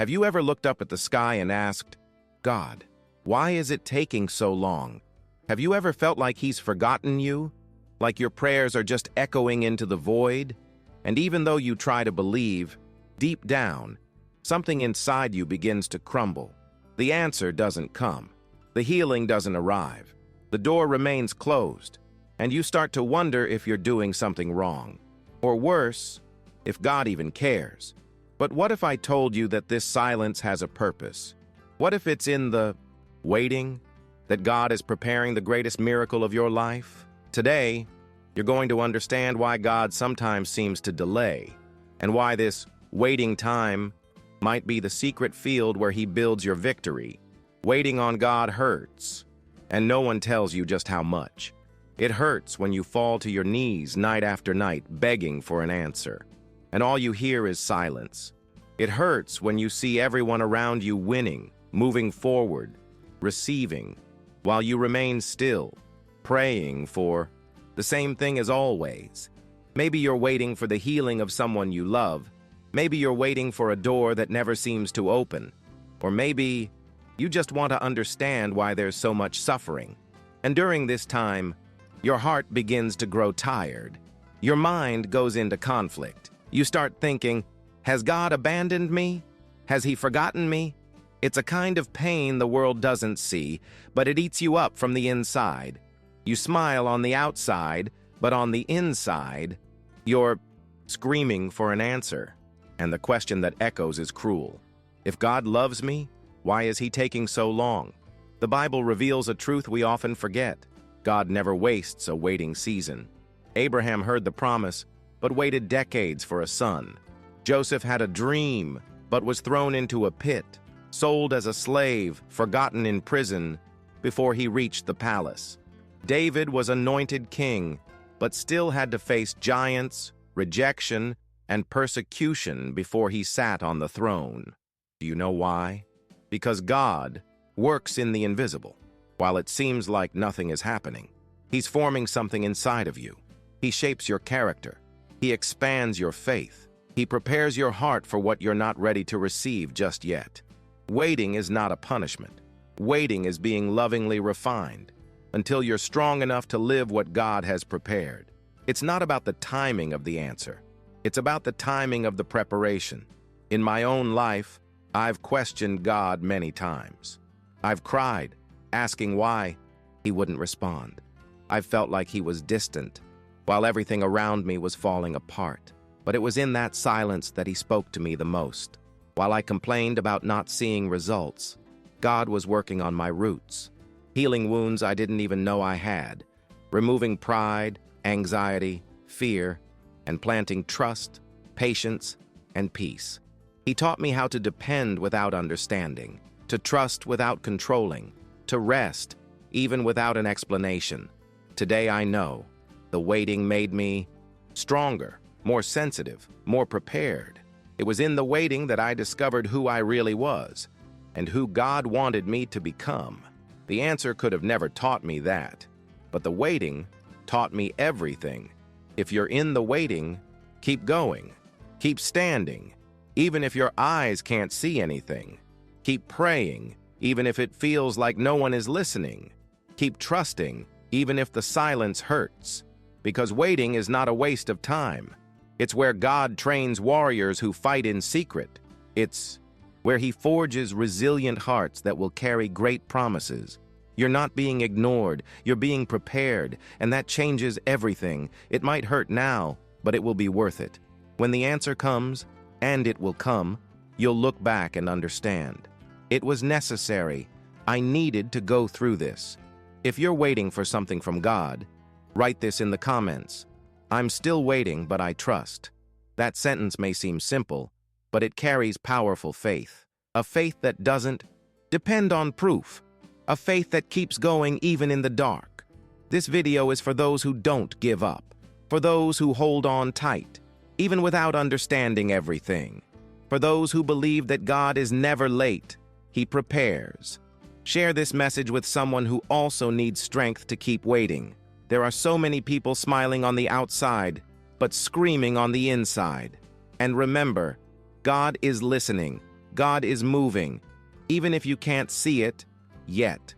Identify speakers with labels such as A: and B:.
A: Have you ever looked up at the sky and asked, God, why is it taking so long? Have you ever felt like He's forgotten you? Like your prayers are just echoing into the void? And even though you try to believe, deep down, something inside you begins to crumble. The answer doesn't come. The healing doesn't arrive. The door remains closed, and you start to wonder if you're doing something wrong. Or worse, if God even cares. But what if I told you that this silence has a purpose? What if it's in the waiting that God is preparing the greatest miracle of your life? Today, you're going to understand why God sometimes seems to delay, and why this waiting time might be the secret field where He builds your victory. Waiting on God hurts, and no one tells you just how much. It hurts when you fall to your knees night after night begging for an answer, and all you hear is silence. It hurts when you see everyone around you winning, moving forward, receiving, while you remain still, praying for the same thing as always. Maybe you're waiting for the healing of someone you love. Maybe you're waiting for a door that never seems to open. Or maybe you just want to understand why there's so much suffering. And during this time, your heart begins to grow tired. Your mind goes into conflict. You start thinking, has God abandoned me? Has He forgotten me? It's a kind of pain the world doesn't see, but it eats you up from the inside. You smile on the outside, but on the inside, you're screaming for an answer. And the question that echoes is cruel. If God loves me, why is He taking so long? The Bible reveals a truth we often forget. God never wastes a waiting season. Abraham heard the promise, but waited decades for a son. Joseph had a dream, but was thrown into a pit, sold as a slave, forgotten in prison, before he reached the palace. David was anointed king, but still had to face giants, rejection, and persecution before he sat on the throne. Do you know why? Because God works in the invisible. While it seems like nothing is happening, He's forming something inside of you. He shapes your character. He expands your faith. He prepares your heart for what you're not ready to receive just yet. Waiting is not a punishment. Waiting is being lovingly refined until you're strong enough to live what God has prepared. It's not about the timing of the answer. It's about the timing of the preparation. In my own life, I've questioned God many times. I've cried, asking why He wouldn't respond. I've felt like He was distant, while everything around me was falling apart. But it was in that silence that He spoke to me the most. While I complained about not seeing results, God was working on my roots, healing wounds I didn't even know I had, removing pride, anxiety, fear, and planting trust, patience, and peace. He taught me how to depend without understanding, to trust without controlling, to rest even without an explanation. Today I know the waiting made me stronger, more sensitive, more prepared. It was in the waiting that I discovered who I really was and who God wanted me to become. The answer could have never taught me that, but the waiting taught me everything. If you're in the waiting, keep going, keep standing, even if your eyes can't see anything. Keep praying, even if it feels like no one is listening. Keep trusting, even if the silence hurts. Because waiting is not a waste of time. It's where God trains warriors who fight in secret. It's where He forges resilient hearts that will carry great promises. You're not being ignored, you're being prepared, and that changes everything. It might hurt now, but it will be worth it. When the answer comes, and it will come, you'll look back and understand. It was necessary. I needed to go through this. If you're waiting for something from God, write this in the comments. I'm still waiting, but I trust. That sentence may seem simple, but it carries powerful faith. A faith that doesn't depend on proof. A faith that keeps going even in the dark. This video is for those who don't give up. For those who hold on tight, even without understanding everything. For those who believe that God is never late, He prepares. Share this message with someone who also needs strength to keep waiting. There are so many people smiling on the outside, but screaming on the inside. And remember, God is listening. God is moving, even if you can't see it yet.